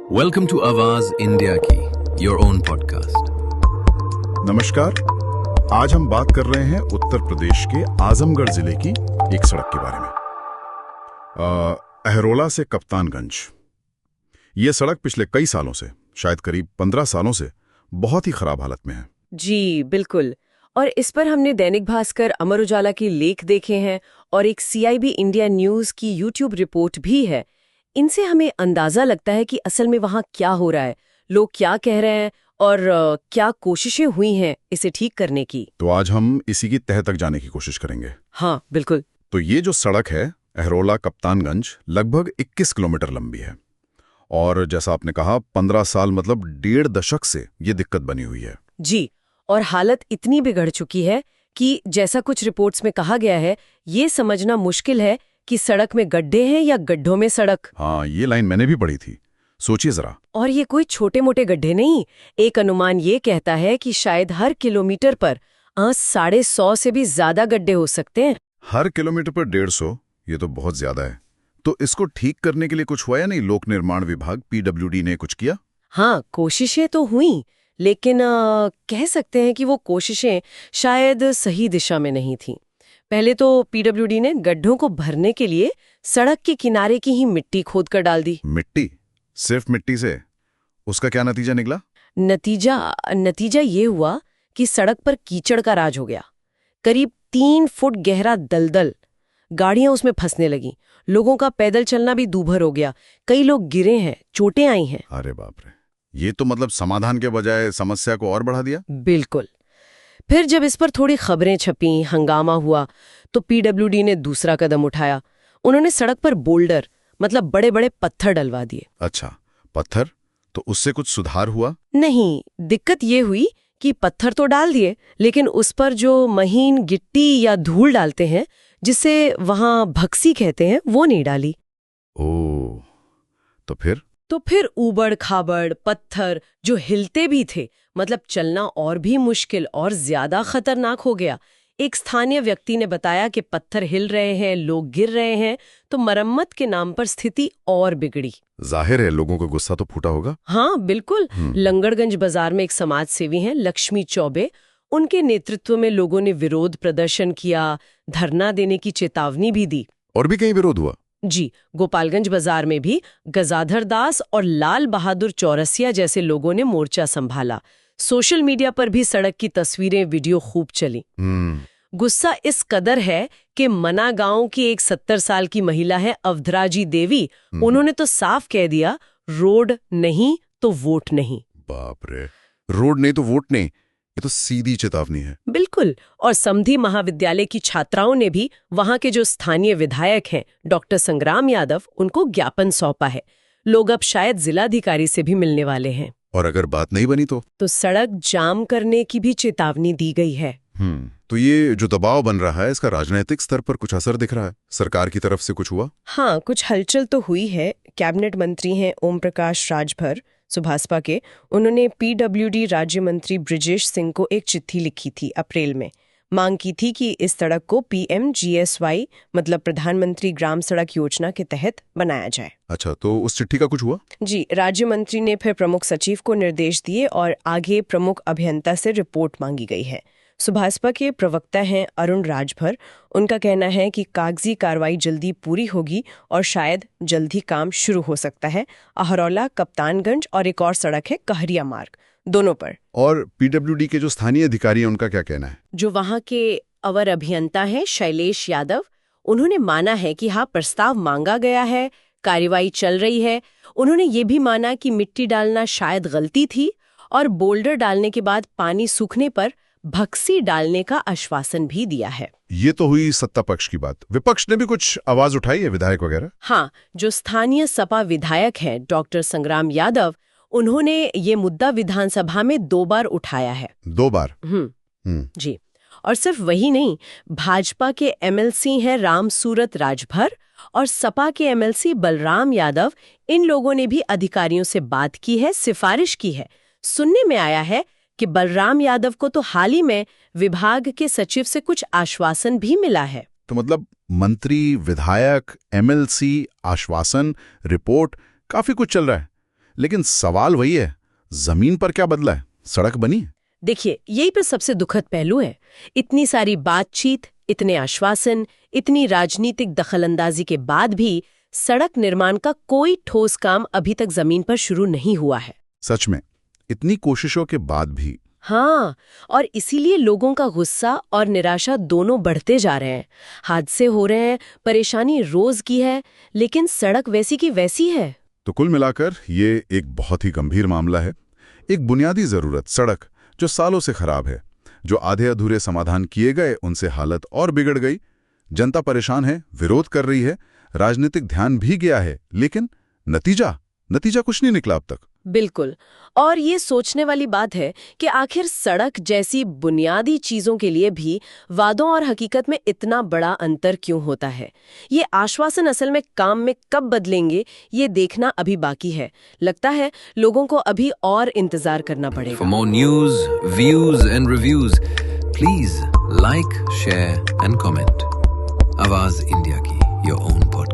Welcome to आवाज India की your own podcast. नमस्कार। आज हम बात कर रहे हैं उत्तर प्रदेश के आजमगढ़ जिले की एक सड़क के बारे में, अहरोला से कप्तानगंज। ये सड़क पिछले कई सालों से, शायद करीब 15 सालों से बहुत ही खराब हालत में है। जी बिल्कुल। और इस पर हमने दैनिक भास्कर, अमर उजाला के लेख देखे हैं और एक CIB इंडिया न्यूज की YouTube रिपोर्ट भी है। इनसे हमें अंदाजा लगता है कि असल में वहाँ क्या हो रहा है, लोग क्या कह रहे हैं और क्या कोशिशें हुई हैं इसे ठीक करने की। तो आज हम इसी की तह तक जाने की कोशिश करेंगे। हाँ बिल्कुल। तो ये जो सड़क है अहरोला कप्तानगंज, लगभग 21 किलोमीटर लंबी है और जैसा आपने कहा 15 साल मतलब 1.5 दशक से ये दिक्कत बनी हुई है। जी, और हालत इतनी बिगड़ चुकी है कि जैसा कुछ रिपोर्ट्स में कहा गया है, ये समझना मुश्किल है कि सड़क में गड्ढे हैं या गड्ढों में सड़क। हाँ, ये लाइन मैंने भी पढ़ी थी। सोचिए जरा। और ये कोई छोटे मोटे गड्ढे नहीं। एक अनुमान ये कहता है कि शायद हर किलोमीटर पर 150 से भी ज्यादा गड्ढे हो सकते हैं। हर किलोमीटर पर 150, ये तो बहुत ज्यादा है। तो इसको ठीक करने के लिए कुछ हुआ या नहीं? लोक निर्माण विभाग PWD ने कुछ किया? हाँ, कोशिशें तो हुई, लेकिन कह सकते हैं कि वो कोशिशें शायद सही दिशा में नहीं थीं। पहले तो PWD ने गड्ढों को भरने के लिए सड़क के किनारे की ही मिट्टी खोद कर डाल दी। मिट्टी? सिर्फ मिट्टी से? उसका क्या नतीजा निकला? नतीजा ये हुआ कि सड़क पर कीचड़ का राज हो गया। करीब 3 फुट गहरा दलदल, गाड़ियां उसमें फंसने लगी, लोगों का पैदल चलना भी दूभर हो गया, कई लोग गिरे हैं, चोटें आई हैं। अरे बाप रे, ये तो मतलब समाधान के बजाय समस्या को और बढ़ा दिया। बिल्कुल। फिर जब इस पर थोड़ी खबरें छपी, हंगामा हुआ, तो PWD ने दूसरा कदम उठाया। उन्होंने सड़क पर बोल्डर मतलब बड़े बड़े पत्थर डलवा दिए। अच्छा, पत्थर? तो उससे कुछ सुधार हुआ? नहीं, दिक्कत ये हुई कि पत्थर तो डाल दिए, लेकिन उस पर जो महीन गिट्टी या धूल डालते हैं, जिसे वहां भक्सी कहते हैं, वो नहीं डाली। ओह, तो फिर ऊबड़ खाबड़ पत्थर जो हिलते भी थे, मतलब चलना और भी मुश्किल और ज्यादा खतरनाक हो गया। एक स्थानीय व्यक्ति ने बताया कि पत्थर हिल रहे हैं, लोग गिर रहे हैं, तो मरम्मत के नाम पर स्थिति और बिगड़ी। जाहिर है लोगों का गुस्सा तो फूटा होगा। हाँ बिल्कुल। लंगड़गंज बाजार में एक समाज सेवी हैं लक्ष्मी चौबे, उनके नेतृत्व में लोगों ने विरोध प्रदर्शन किया, धरना देने की चेतावनी भी दी। और भी कहीं विरोध हुआ? जी, गोपालगंज बाजार में भी गजाधर दास और लाल बहादुर चौरसिया जैसे लोगों ने मोर्चा संभाला। सोशल मीडिया पर भी सड़क की तस्वीरें, वीडियो खूब चली। गुस्सा इस कदर है कि मना गांव की एक 70 साल की महिला है अवधराजी देवी, उन्होंने तो साफ कह दिया, रोड नहीं तो वोट नहीं। बाप रे, रोड नहीं तो वोट नहीं, ये तो सीधी चेतावनी है। बिल्कुल। और समधी महाविद्यालय की छात्राओं ने भी वहां के जो स्थानीय विधायक हैं डॉक्टर संग्राम यादव, उनको ज्ञापन सौंपा है। लोग अब शायद जिलाधिकारी से भी मिलने वाले हैं। और अगर बात नहीं बनी तो सड़क जाम करने की भी चेतावनी दी गई है। तो ये जो दबाव बन रहा है, इसका राजनीतिक स्तर पर कुछ असर दिख रहा है? सरकार की तरफ से कुछ हुआ? हाँ, कुछ हलचल तो हुई है। कैबिनेट मंत्री हैं ओम प्रकाश राजभर, सुभाषपा के, उन्होंने PWD राज्य मंत्री ब्रिजेश सिंह को एक चिट्ठी लिखी थी अप्रैल में। मांग की थी कि इस सड़क को PMGSY मतलब प्रधानमंत्री ग्राम सड़क योजना के तहत बनाया जाए। अच्छा, तो उस चिट्ठी का कुछ हुआ? जी, राज्य मंत्री ने फिर प्रमुख सचिव को निर्देश दिए और आगे प्रमुख अभियंता से रिपोर्ट मांगी गई है। सुभाषपा के प्रवक्ता हैं अरुण राजभर, उनका कहना है कि कागजी कार्रवाई जल्दी पूरी होगी और शायद जल्द ही काम शुरू हो सकता है। अहरौला कप्तानगंज और एक और सड़क है कहरिया मार्ग, दोनों पर। और PWD के जो स्थानीय अधिकारी हैं, उनका क्या कहना है? जो वहां के अवर अभियंता हैं शैलेश यादव, उन्होंने माना है कि हाँ, प्रस्ताव मांगा गया है, कार्यवाही चल रही है। उन्होंने ये भी माना कि मिट्टी डालना शायद गलती थी और बोल्डर डालने के बाद पानी सूखने पर भक्सी डालने का आश्वासन भी दिया है। ये तो हुई सत्ता पक्ष की बात। विपक्ष ने भी कुछ आवाज उठाई है, विधायक वगैरह? हाँ, जो स्थानीय सपा विधायक हैं डॉक्टर संग्राम यादव, उन्होंने ये मुद्दा विधानसभा में 2 बार उठाया है। 2 बार? जी। और सिर्फ वही नहीं, भाजपा के MLC हैं रामसूरत राजभर और सपा के MLC बलराम यादव, इन लोगों ने भी अधिकारियों से बात की है, सिफारिश की है। सुनने में आया है कि बलराम यादव को तो हाल ही में विभाग के सचिव से कुछ आश्वासन भी मिला है। तो मतलब मंत्री, विधायक, MLC, आश्वासन, रिपोर्ट, काफी कुछ चल रहा है। लेकिन सवाल वही है, जमीन पर क्या बदला है? सड़क बनी है। देखिए, यही पर सबसे दुखद पहलू है। इतनी सारी बातचीत, इतने आश्वासन, इतनी राजनीतिक दखलंदाजी के बाद भी सड़क निर्माण का कोई ठोस काम अभी तक जमीन पर शुरू नहीं हुआ है। सच में, इतनी कोशिशों के बाद भी। हाँ, और इसीलिए लोगों का गुस्सा और निराशा दोनों बढ़ते जा रहे हैं। हादसे हो रहे हैं, परेशानी रोज की है, लेकिन सड़क वैसी की वैसी है। तो कुल मिलाकर ये एक बहुत ही गंभीर मामला है। एक बुनियादी जरूरत, सड़क, जो सालों से खराब है। जो आधे अधूरे समाधान किए गए, उनसे हालत और बिगड़ गई। जनता परेशान है, विरोध कर रही है, राजनीतिक ध्यान भी गया है, लेकिन नतीजा कुछ नहीं निकला अब तक। बिल्कुल। और ये सोचने वाली बात है कि आखिर सड़क जैसी बुनियादी चीजों के लिए भी वादों और हकीकत में इतना बड़ा अंतर क्यों होता है। ये आश्वासन असल में काम में कब बदलेंगे, ये देखना अभी बाकी है। लगता है लोगों को अभी और इंतजार करना पड़ेगा। For more news, views and reviews, please like, share and comment. आवाज इंडिया की, your own podcast.